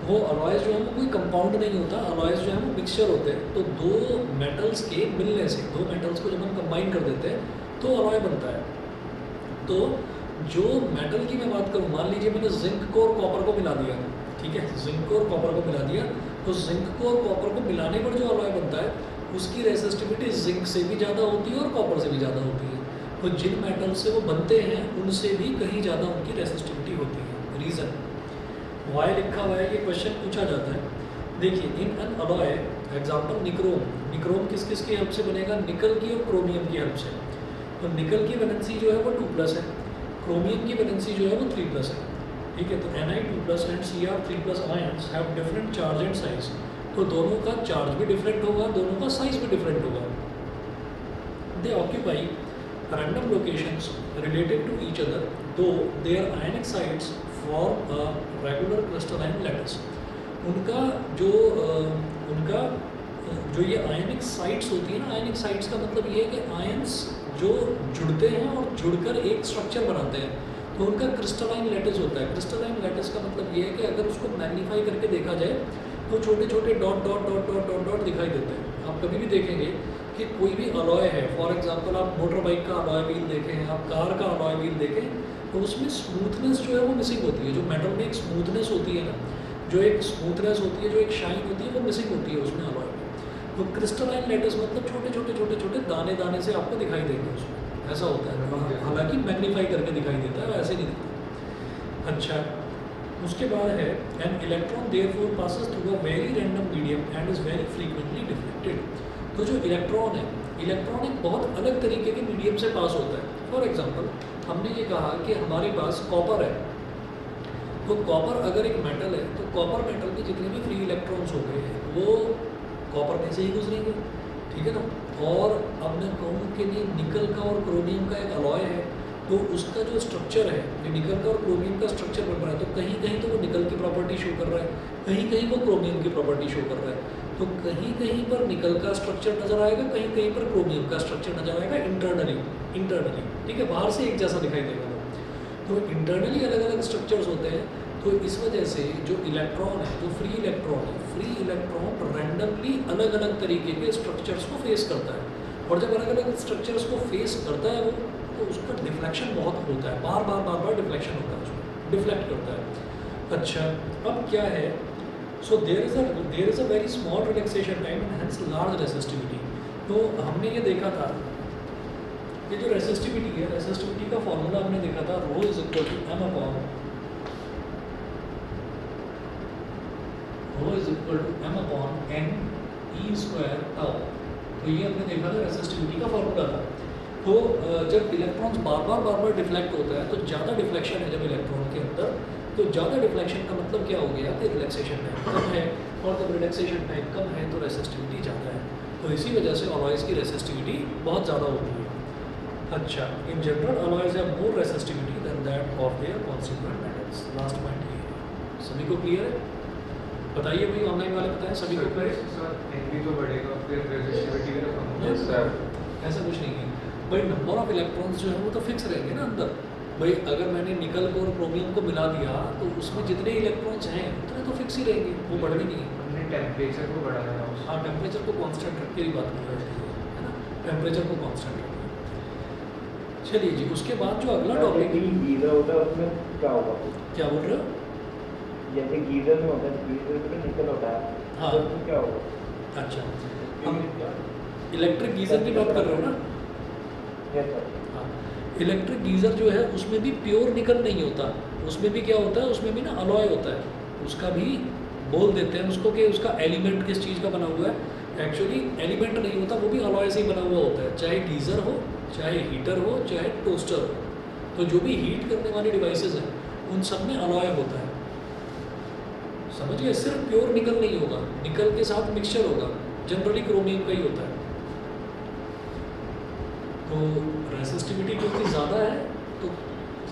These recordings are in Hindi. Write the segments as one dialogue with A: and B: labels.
A: वो अलॉयज़ जो है वो कोई कंपाउंड नहीं होता, अलॉयज़ जो है वो मिक्सचर होते हैं। तो दो मेटल्स के मिलने से, दो मेटल्स को जब हम कंबाइन कर देते हैं तो अलॉय बनता है। तो जो मेटल की मैं बात करूँ, मान लीजिए मैंने जिंक को और कॉपर को मिला दिया, ठीक है, जिंक को और कॉपर को मिला दिया, तो जिंक को और कॉपर को मिलाने पर जो अलॉय बनता है उसकी रेसिस्टिविटी जिंक से भी ज़्यादा होती है और कॉपर से भी ज़्यादा होती है। तो जिन मेटल से वो बनते हैं उनसे भी कहीं ज़्यादा उनकी रेसिस्टिविटी होती है। रीज़न वाई लिखा हुआ है, ये क्वेश्चन पूछा जाता है। देखिए, in an alloy example nichrome, nichrome किस किस की हेल्प से बनेगा? निकल की और क्रोमियम की हेल्प से। तो निकल की वैलेंसी जो है वो 2+ है, क्रोमियम की वैलेंसी जो है वो 3+ है, ठीक है। तो Ni2+ and Cr3+ ions have different charge and size. तो दोनों का चार्ज भी डिफरेंट होगा, दोनों का साइज भी डिफरेंट होगा। They occupy random locations related to each other though their ionic sites for a regular crystalline lattice. उनका जो ये आयनिक साइट्स होती है ना, आयनिक साइट्स का मतलब ये है कि आयंस जो जुड़ते हैं और जुड़कर एक स्ट्रक्चर बनाते हैं, तो उनका क्रिस्टलाइन लैटिस होता है। क्रिस्टलाइन लैटिस का मतलब ये है कि अगर उसको मैग्नीफाई करके देखा जाए तो छोटे छोटे dot dot dot dot dot dot दिखाई देते हैं। आप कभी भी देखेंगे कि कोई भी अलॉय है, फॉर एग्जांपल आप मोटर बाइक का अलॉय व्हील देखें, आप कार का अलॉय व्हील देखें, तो उसमें स्मूथनेस जो है वो मिसिंग होती है। जो मेटल में एक स्मूथनेस होती है ना, जो एक स्मूथनेस होती है, जो एक शाइन होती है, वो मिसिंग होती है उसमें अलॉय में। तो क्रिस्टलाइन लैटिस मतलब छोटे छोटे छोटे छोटे दाने दाने से आपको दिखाई देंगे उसमें, ऐसा होता है। हालांकि मैग्नीफाई करके दिखाई देता है, वैसे नहीं दिखता। अच्छा, उसके बाद है an electron therefore passes through a very random medium and is very frequently deflected. तो जो इलेक्ट्रॉन है, इलेक्ट्रॉन एक बहुत अलग तरीके के मीडियम से पास होता है। फॉर एग्जांपल हमने ये कहा कि हमारे पास कॉपर है, तो कॉपर अगर एक मेटल है तो कॉपर मेटल के जितने भी फ्री इलेक्ट्रॉन्स हो गए वो कॉपर में से ही गुजरेंगे, ठीक है ना। और अब मैं कहूँ कि ये निकल का और क्रोमियम का एक अलॉय है, तो उसका जो स्ट्रक्चर है, ये निकल का और क्रोमियम का स्ट्रक्चर बन रहा है, तो कहीं कहीं तो वो निकल की प्रॉपर्टी शो कर रहा है, कहीं कहीं वो क्रोमियम की प्रॉपर्टी शो कर रहा है। तो कहीं कहीं पर निकल का स्ट्रक्चर नज़र आएगा, कहीं कहीं पर क्रोमियम का स्ट्रक्चर नज़र आएगा इंटरनली, ठीक है, बाहर से एक जैसा दिखाई देगा। तो इंटरनली अलग अलग स्ट्रक्चर्स होते हैं। तो इस वजह से जो इलेक्ट्रॉन है, जो फ्री इलेक्ट्रॉन है, फ्री इलेक्ट्रॉन रैंडमली अलग अलग तरीके के स्ट्रक्चर्स को फेस करता है। और जब अलग अलग स्ट्रक्चर्स को फेस करता है वो, तो उसका डिफ्लेक्शन बहुत होता है, बार बार डिफ्लेक्शन होता है, उसको डिफ्लेक्ट करता है। अच्छा, अब क्या है? So there is a very small relaxation time and hence large resistivity. तो हमने ये देखा था, ये जो रेसिस्टिविटी है, रेसिस्टिविटी का फॉर्मूला हमने देखा था, ρ is equal to m upon n e square tau. तो ये हमने देखा था, रेसिस्टिविटी का फॉर्मूला था। तो जब इलेक्ट्रॉन्स बार बार डिफ्लेक्ट होता है, तो ज़्यादा डिफ्लेक्शन है जब इलेक्ट्रॉन के अंदर, तो ज़्यादा डिफ्लेक्शन का मतलब क्या हो गया कि रिलैक्सेशन टाइम कम है, और जब रिलैक्सेशन टाइम कम है तो रेसिस्टिविटी ज़्यादा है। तो इसी वजह से अलॉयज़ की रेसिस्टिविटी बहुत ज़्यादा होती है। अच्छा, in general alloys have more resistivity than that of their constituent metals. Last point ये है, सभी को क्लियर है? बताइए भाई, ऑनलाइन वाले बताएं सभी को क्लियर है?
B: भी तो बढ़ेगा, फिर रेजिस्टिविटी भी तो कम होगा।
A: Yes, sir. ऐसा कुछ नहीं है भाई, नंबर ऑफ इलेक्ट्रॉन्स जो है वो तो फिक्स रहेंगे ना अंदर। भाई अगर मैंने निकल को और क्रोमियम को मिला दिया तो उसमें जितने इलेक्ट्रॉन्स हैं उतने तो फिक्स ही रहेंगे, वो बढ़ने नहीं है।
B: हमने टेम्परेचर को बढ़ाया है।
A: हाँ, टेम्परेचर को कांस्टेंट रख के ही बात कर रहे थे, है ना, टेम्परेचर को कांस्टेंट रख के। चलिए जी, उसके बाद जो अगला टॉपिक
C: गीजर होता है उसमें क्या होगा?
A: क्या बोल रहे हो?
C: जैसे गीजर में होता है, गीजर में निकल होता है,
A: हाँ,
C: तो उसमें क्या होगा?
A: अच्छा, हम इलेक्ट्रिक गीज़र की बात कर रहे हो ना?
C: Yes sir.
A: हाँ, इलेक्ट्रिक गीज़र जो है उसमें भी प्योर निकल नहीं होता, उसमें भी क्या होता है, उसमें भी ना अलॉय होता है। उसका भी बोल देते हैं उसको कि उसका एलिमेंट किस चीज़ का बना हुआ है। एक्चुअली एलिमेंट नहीं होता, वो भी अलॉय से ही बना हुआ होता है, चाहे गीज़र हो, चाहे हीटर हो, चाहे टोस्टर हो। तो जो भी हीट करने वाली डिवाइसेस हैं उन सब में अलॉय होता है, समझ गए? सिर्फ प्योर निकल नहीं होगा, निकल के साथ मिक्सचर होगा, जनरली क्रोमियम का ही होता है। तो रेसिस्टिविटी क्योंकि ज़्यादा है, तो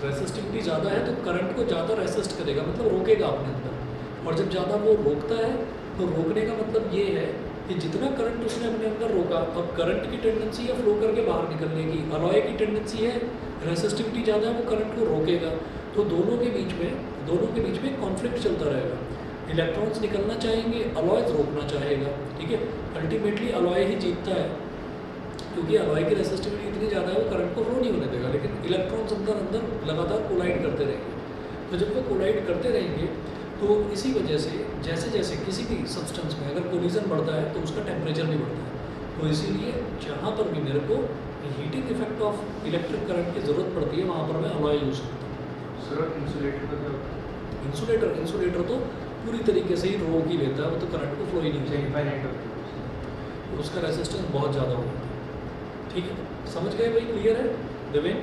A: रेसिस्टिविटी ज़्यादा है तो करंट को ज़्यादा रेसिस्ट करेगा, मतलब रोकेगा अपने अंदर। और जब ज़्यादा वो रोकता है तो रोकने का मतलब ये है कि जितना करंट उसने अपने अंदर रोका, अब करंट की टेंडेंसी है फ्लो करके बाहर निकलने की, अलॉय की टेंडेंसी है, रेसिस्टिविटी ज़्यादा है, वो करंट को रोकेगा। तो दोनों के बीच में कॉन्फ्लिक्ट चलता रहेगा। इलेक्ट्रॉन्स निकलना चाहेंगे, अलॉय रोकना चाहेगा, ठीक है। अल्टीमेटली अलॉय ही जीतता है, क्योंकि अलॉय की रेसिस्टिविटी इतनी ज़्यादा है वो करंट को फ्लो नहीं होने देगा, लेकिन इलेक्ट्रॉन्स अंदर अंदर लगातार कोलाइड करते रहेंगे। तो जब वो कोलाइड करते रहेंगे तो इसी वजह से जैसे जैसे किसी भी सब्सटेंस में अगर कोलिजन बढ़ता है तो उसका टेम्परेचर भी बढ़ता है। तो इसीलिए जहाँ पर भी मेरे को heating effect of electric current की ज़रूरत पड़ती है वहाँ पर मैं अलॉय यूज़ करता हूँ।
B: सर इंसुलेटर का क्या होता है?
A: इंसुलेटर तो पूरी तरीके से ही रोक ही लेता है, वो तो करंट को फ्लो ही नहीं
B: अच्छा
A: चाहिए,
B: इनफाइनाइट होता है।
A: उसका रेजिस्टेंस बहुत ज़्यादा होता है, ठीक है। समझ गए भाई, क्लियर है देवेन?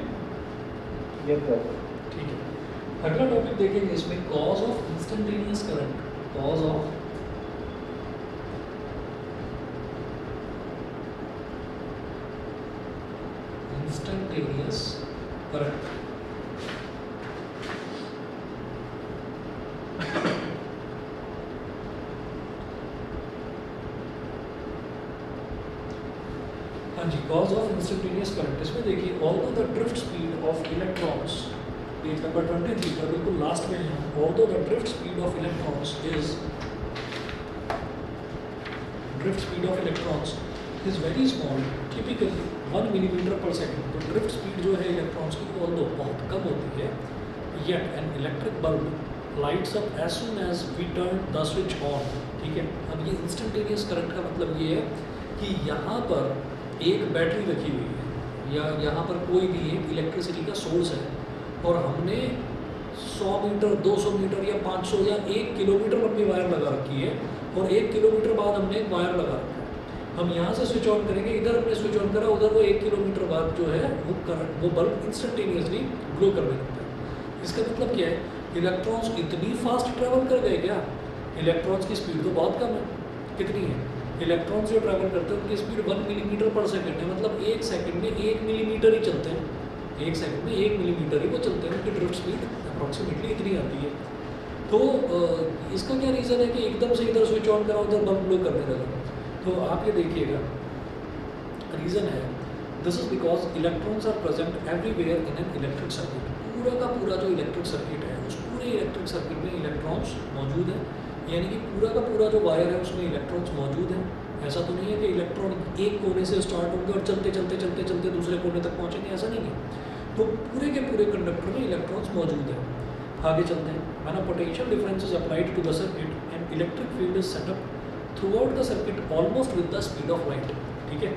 C: Yes sir.
A: ठीक है, अगला टॉपिक देखेंगे इसमें cause of instantaneous current. Cause of instantaneous current. हाँ जी, कॉज ऑफ इंस्टेंटेनियस करंट। इसमें देखिए although the drift speed of electrons, page number 23 का बिल्कुल लास्ट में है, although the drift speed of electrons is very small, typically 1 millimetre per second. तो ड्रिफ्ट स्पीड जो है इलेक्ट्रॉन्स की ऑल्दो बहुत कम होती है, yet an electric bulb lights up as soon as we turn the switch on, ठीक है। अब ये इंस्टेंटेनियस करंट का मतलब ये है कि यहाँ पर एक बैटरी रखी हुई है या यहाँ पर कोई भी एक इलेक्ट्रिसिटी का सोर्स है और हमने 100 मीटर 200 मीटर या 500 या 1 किलोमीटर लंबी वायर लगा रखी है और 1 किलोमीटर बाद हमने एक वायर लगा रखा है। हम यहाँ से स्विच ऑन करेंगे, इधर हमने स्विच ऑन करा, उधर वो 1 किलोमीटर बाद जो है वो बल्ब इंस्टेंटेनियसली ग्लो करने लगता है। इसका मतलब क्या है, इलेक्ट्रॉन्स इतनी फास्ट ट्रैवल कर गए क्या? इलेक्ट्रॉन्स की स्पीड तो बहुत कम है, कितनी है? इलेक्ट्रॉन्स जो ट्रैवल करते हैं उनकी स्पीड 1 मिलीमीटर पर सेकेंड है, मतलब 1 सेकेंड में 1 मिलीमीटर ही चलते हैं, 1 सेकेंड में 1 मिलीमीटर ही वो चलते हैं, उनकी ड्रिफ्ट स्पीड अप्रॉक्सीमेटली इतनी आती है। तो इसका क्या रीज़न है कि एकदम से इधर स्विच ऑन करा उधर बल्ब ग्लो करने लगा? तो आप ये देखिएगा, रीज़न है this is because electrons are present everywhere in an electric circuit. पूरा का पूरा जो इलेक्ट्रिक सर्किट है उस पूरे इलेक्ट्रिक सर्किट में इलेक्ट्रॉन्स मौजूद हैं, यानी कि पूरा का पूरा जो वायर है उसमें इलेक्ट्रॉन्स मौजूद हैं। ऐसा तो नहीं है कि इलेक्ट्रॉन एक कोने से स्टार्ट होंगे और चलते चलते चलते चलते दूसरे कोने तक पहुँचेंगे, ऐसा नहीं है। तो पूरे के पूरे कंडक्टर में इलेक्ट्रॉन्स मौजूद हैं। आगे चलते हैं, when a potential difference is applied to the circuit and electric field is set up throughout the circuit almost with the speed of light, ठीक है।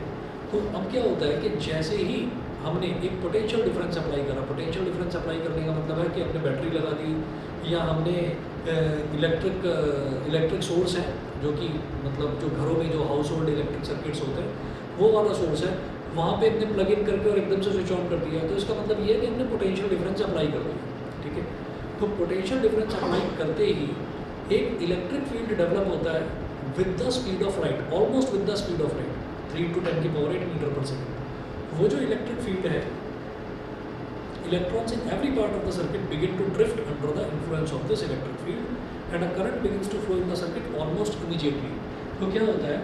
A: तो अब क्या होता है कि जैसे ही हमने एक पोटेंशियल डिफरेंस अप्लाई करा, पोटेंशियल डिफरेंस अप्लाई करने का मतलब है कि हमने बैटरी लगा दी या हमने इलेक्ट्रिक सोर्स है जो कि मतलब जो घरों में जो हाउस होल्ड इलेक्ट्रिक सर्किट्स होते हैं वो वाला सोर्स है, वहाँ पे हमने प्लग इन करके और एकदम से स्विच ऑन कर दिया। तो इसका मतलब ये है कि हमने पोटेंशियल डिफरेंस अप्लाई कर दिया, ठीक है। तो पोटेंशियल डिफरेंस अप्लाई करते ही एक इलेक्ट्रिक फील्ड डेवलप होता है with the speed of light, almost with the speed of light, 3 to 10 की पावर 8 मीटर पर सेकेंड। वो जो इलेक्ट्रिक फील्ड है, electrons in every part of the circuit begin to drift under the influence of this electric field and a current begins to flow in the circuit almost immediately। तो क्या होता है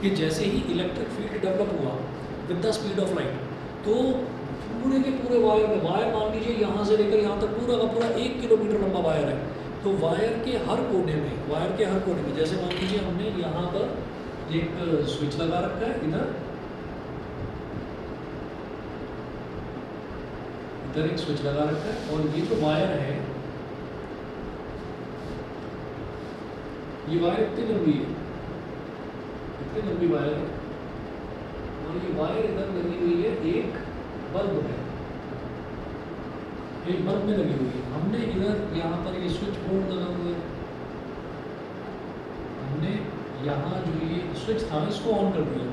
A: कि जैसे ही इलेक्ट्रिक फील्ड डेवलप हुआ with the speed of light, तो पूरे के पूरे वायर में, वायर मान लीजिए यहाँ से लेकर यहाँ तक पूरा का पूरा 1 किलोमीटर लंबा वायर है, तो वायर के हर कोने में जैसे मान लीजिए हमने यहाँ पर एक स्विच लगा रखा है, इधर एक स्विच लगा रखा है और ये जो वायर है, ये वायर इतनी लंबी है, इतनी लंबी वायर है और ये वायर इधर लगी हुई है एक बल्ब में, एक बल्ब में लगी हुई है। हमने इधर यहाँ पर ये स्विच बोर्ड लगा हुआ है, हमने यहाँ जो ये स्विच था इसको ऑन कर दिया।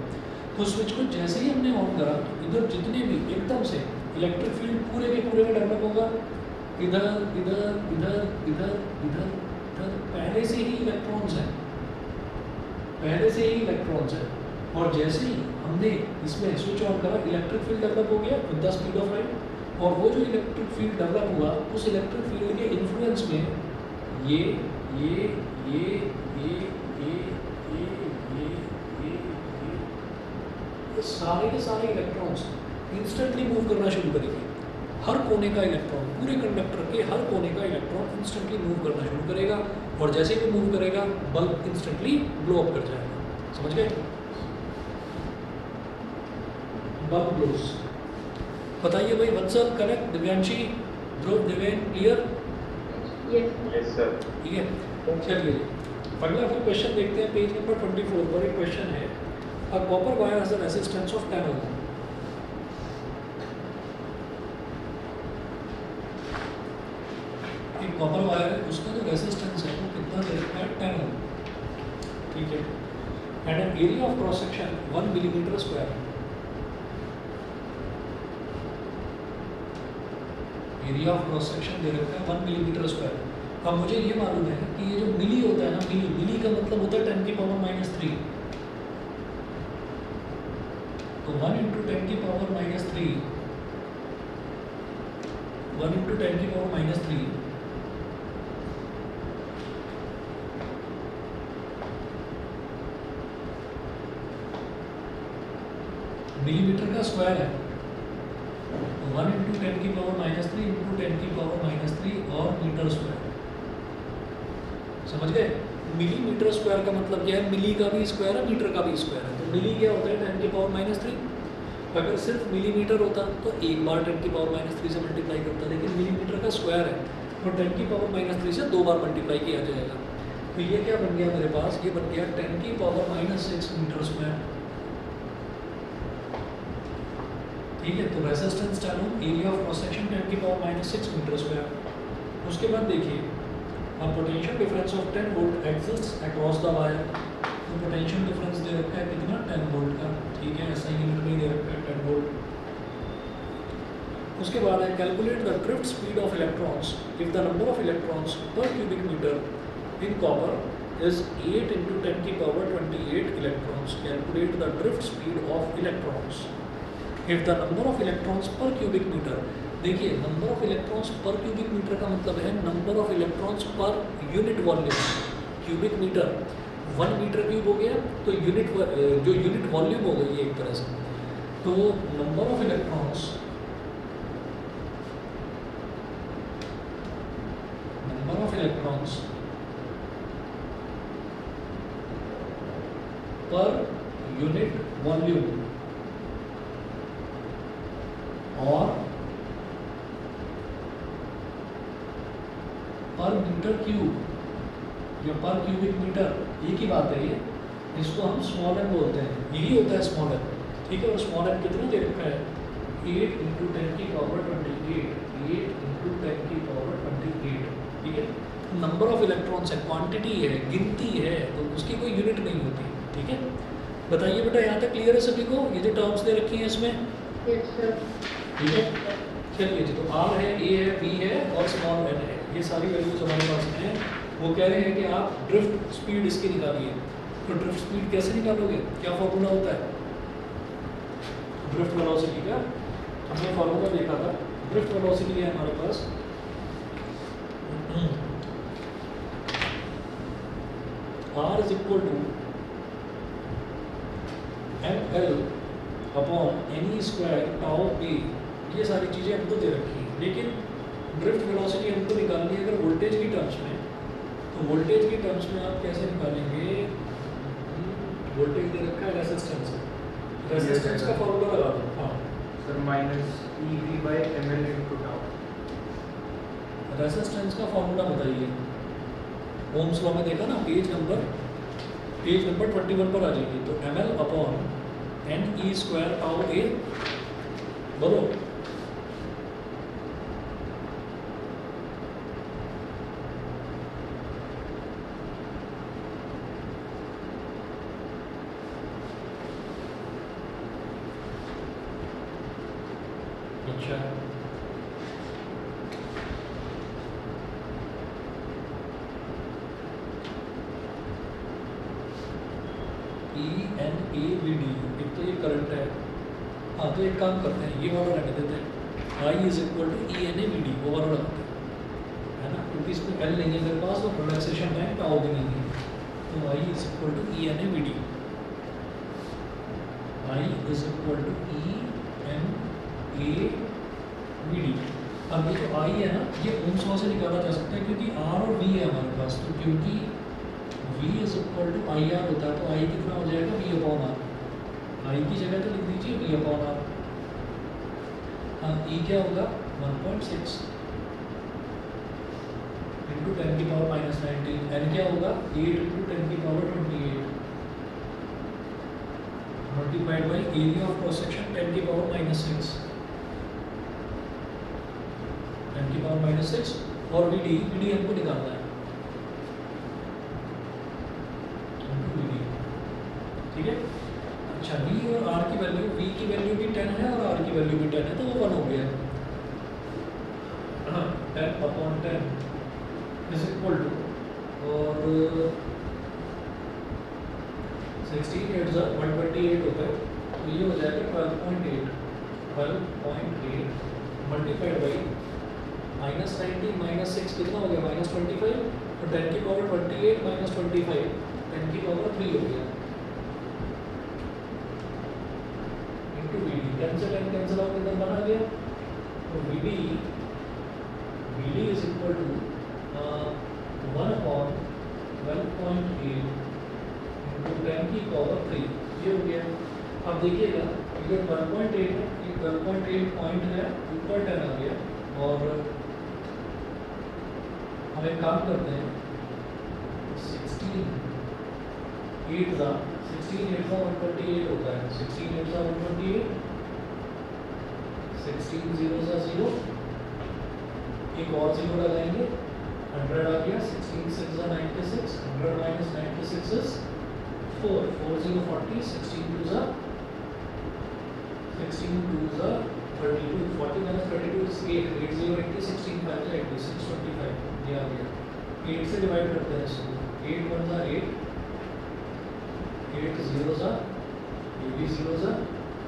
A: तो स्विच को जैसे ही हमने ऑन करा तो इधर जितने भी एकदम से इलेक्ट्रिक फील्ड पूरे के पूरे में डेवलप होगा, इधर इधर इधर इधर इधर इधर पहले से ही इलेक्ट्रॉन्स हैं, और जैसे ही हमने इसमें स्विच ऑन करा इलेक्ट्रिक फील्ड डेवलप हो गया with the speed of light, और वो जो इलेक्ट्रिक फील्ड डेवलप हुआ उस इलेक्ट्रिक फील्ड के इन्फ्लुएंस में ये सारे के सारे इलेक्ट्रॉन्स इंस्टेंटली मूव करना शुरू करेंगे। हर कोने का इलेक्ट्रॉन, पूरे कंडक्टर के हर कोने का इलेक्ट्रॉन इंस्टेंटली मूव करना शुरू करेगा और जैसे ही वो मूव करेगा बल्ब इंस्टेंटली ब्लो अप कर जाएगा। समझ गए? Bulb blows. बताइए भाई, Vatsal correct, Divyanshi, Dhruv, Deven, clear?
B: Yes sir.
A: ठीक है, चलिए अगला फिर क्वेश्चन देखते हैं। पेज नंबर 24 पर एक क्वेश्चन है, a copper wire has a resistance of 10 ओम। एक कॉपर वायर है, उसका जो रेजिस्टेंस है वो कितना दे रखा है? 10 ओम। ठीक है, and an area of cross section 1 millimetre square. Area of cross section दे रखा है 1 मिलीमीटर स्क्वायर। अब मुझे ये मालूम है कि ये जो मिली होता है ना, मिली का मतलब होता है 10 की पावर -3। तो 1 × 10 की पावर -3, 1 × 10 की पावर -3 मिलीमीटर का स्क्वायर है। 1 × 10 की पावर -3 × 10 की पावर -3 और मीटर स्क्वायर। समझ गए? मिलीमीटर स्क्वायर का मतलब क्या है? मिली का भी स्क्वायर है, मीटर का भी स्क्वायर है। तो मिली क्या होता है? 10 की पावर -3। अगर सिर्फ मिलीमीटर होता तो एक बार 10 की पावर -3 से मल्टीप्लाई करता, लेकिन मिलीमीटर का स्क्वायर है तो 10 की पावर -3 से 2 बार मल्टीप्लाई किया जाएगा। तो ये क्या बन गया मेरे पास? ये बन गया 10 की पावर -6 मीटर स्क्वायर। ठीक है, तो resistance 10 ohm, area of cross section 10 की पावर -6 मीटर स्क्वायर। उसके बाद देखिए, a potential difference of 10 volt exists across the wire। तो पोटेंशियल डिफरेंस दे रखा है कितना? 10 वोल्ट का। ठीक है, ऐसा यूनिट में दे रखा है 10 वोल्ट। उसके बाद है calculate the drift speed of electrons if the number of electrons per cubic metre in copper is 8 × 10 की power 28 electrons. Calculate the drift speed of electrons if the number of electrons per cubic metre. देखिए, number of electrons per cubic metre का मतलब है number of electrons per unit volume. Cubic metre 1 metre cube हो गया, तो जो यूनिट वॉल्यूम हो गई है एक तरह से। तो number of electrons per unit volume और पर मीटर क्यूब या पर क्यूबिक मीटर, एक ही बात है ये। इसको हम स्मॉल एन बोलते हैं, यही होता है स्मॉल एन। ठीक है, और स्मॉल एन कितना दे रखा है? 8 × 10 की पावर 28, 8 × 10 की पावर 28। ठीक है, नंबर ऑफ इलेक्ट्रॉन्स है, क्वांटिटी है, गिनती है, तो उसकी कोई यूनिट नहीं होती। ठीक है, बताइए बेटा, यहाँ तक क्लियर है सभी को? ये जो टर्म्स दे रखी हैं इसमें, ठीक है। चलिए जी, तो आर है, ए है, बी है और स्मॉल एन है, ये सारी वैल्यूज हमारे पास हैं। वो कह रहे हैं कि आप ड्रिफ्ट स्पीड इसकी निकालिए। तो ड्रिफ्ट स्पीड कैसे निकालोगे? क्या फॉर्मूला होता है ड्रिफ्ट वेलोसिटी का? हमने फॉर्मूला देखा था। ड्रिफ्ट वेलोसिटी है हमारे पास R is equal to ml upon NE square tau A। ये सारी चीज़ें हमको दे रखी हैं, लेकिन ड्रिफ्ट वेलोसिटी हमको निकालनी है अगर वोल्टेज की टर्म्स में। तो वोल्टेज की टर्म्स में आप कैसे निकालेंगे? वोल्टेज दे रखा है रेजिस्टेंस, रेजिस्टेंस का फॉर्मूला लगा दो। हाँ
B: सर, -EV/ml × टाउ।
A: रेजिस्टेंस का फॉर्मूला बताइए। ओम्स लॉ में देखा ना, पेज नंबर 21 पर आ जाएगी। तो ml upon NE square tau A। बोलो। अच्छा, ENAVD, एक तो ये करंट है। हाँ, तो एक काम करते हैं, ये वाला रख देते हैं। I is equal to ENAVD, वो वाला रखते हैं, है ना, क्योंकि इसमें L नहीं है मेरे पास और रिलैक्सेशन टाइम टाउ भी नहीं है। तो I is equal to ENAVD, I is equal to ENAVD। अब ये जो आई है ना, ये ओम्स लॉ से निकाला जा सकता है क्योंकि आर और वी है हमारे पास। तो क्योंकि V is equal to I R होता है, तो आई कितना हो जाएगा, वी अपॉन आर। आई की जगह तो लिख दीजिए वी अपॉन आर। हाँ, ई क्या होगा 1.6 इंटू 10 की पावर माइनस 19। एन क्या होगा 8 इंटू 10 की power 28 multiplied by area of cross section 10 की पावर माइनस 6, 10 की पावर माइनस 6। और वीडी, वीडी हमको निकालना है, ठीक है। अच्छा, वी और आर की वैल्यू, वी की वैल्यू भी 10 है और आर की वैल्यू भी 10 है, तो वो 1 हो गया। 10 अपॉन 10 इज इक्वल टू, और 16 8 128 होता है, तो ये हो जाएगा 12.8 मल्टीप्लाइड बाई माइनस 19 माइनस 6 कितना हो गया, माइनस 25, और 10 की पावर 28 माइनस 25 10 की पावर 3 हो गया, इंटू वी डी। 10 से 10 कैंसिल आउट, कितना बना गया, तो V D is equal to 1 upon 12.8 into 10 की पावर 3, ये हो गया। अब देखिएगा ये 1.8 है, ये 12.8 पॉइंट है, ऊपर 10 आ गया। और हम एक काम करते हैं, 16 8 का 128 होता है, 16 8 का 128, 16 0 का 0, एक और 0 लगाएंगे, 100 आ गया, 16 6 का 96, 100 माइनस 96 इज 4, 4 0 40, 16 2 का 32, 40 माइनस 32 इज 8, 8 0 80, 16 5 का 80, 625, ये आ गया। 8 से डिवाइड करते हैं इसको, 8 1 का 8, 8 0 का, ये भी 0 का,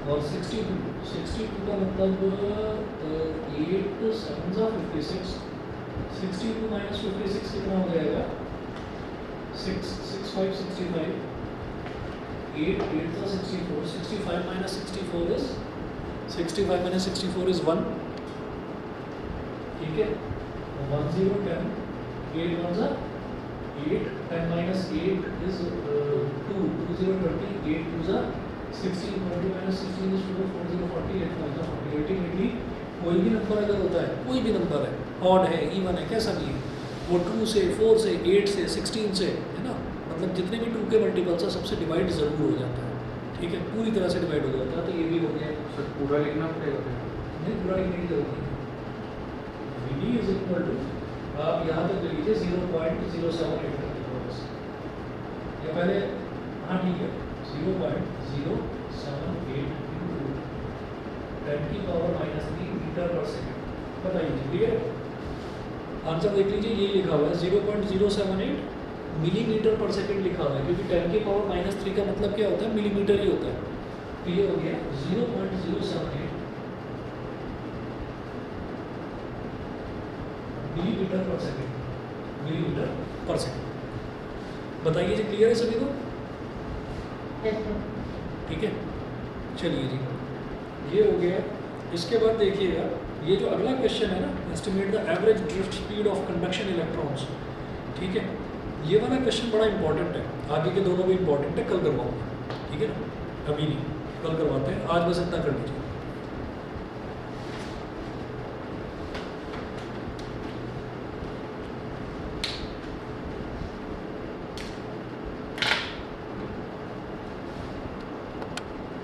A: और 62 का मतलब 8 7 का 56, 62 माइनस 56 कितना हो जाएगा, 6 6 5 65, 8 8 का 64, 65 माइनस 64 इज 65 माइनस 64 इज 1, ठीक है। 1 0 10, 8 1 का 8, 10 माइनस 8 इज 2, 2 0 20, 8 2 का 16, 20 माइनस 16 इज 2, 4 0 40, 8 5 का 40। अल्टीमेटली कोई भी नंबर अगर होता है, कोई भी नंबर है, ऑड है, इवन है, कैसा भी है, वो 2 से 4 से 8 से 16 से, है ना, मतलब जितने भी 2 के मल्टीपल्स है सबसे डिवाइड ज़रूर हो जाता है, ठीक है, पूरी तरह से डिवाइड हो जाता है। तो ये भी हो गया।
B: सर पूरा लिखना पड़ेगा,
A: नहीं, पूरा लिखने की जरूरत नहीं। V D is equal to, आप यहाँ तक ले लीजिए 0.078 तक, या पहले, हाँ ठीक है, 0.078 इंटू 10 की पावर माइनस 3 मीटर पर सेकेंड, बताइए, क्लियर। आंसर देख लीजिए, ये लिखा हुआ है 0.078 मिलीमीटर पर सेकेंड लिखा हुआ है, क्योंकि 10 की पावर माइनस 3 का मतलब क्या होता है, मिलीमीटर ही होता है। तो ये हो गया 0.078 millimetre per second, millimetre per second. बताइए जी, क्लियर है सभी को? ठीक है, चलिए जी, ये हो गया। इसके बाद देखिएगा, ये जो अगला क्वेश्चन है ना, estimate the average drift speed of conduction electrons, ठीक है, ये वाला क्वेश्चन बड़ा इंपॉर्टेंट है, आगे के दोनों भी इंपॉर्टेंट है, कल करवाऊंगा, ठीक है ना, अभी नहीं, कल करवाते हैं, आज बस इतना कर लीजिए।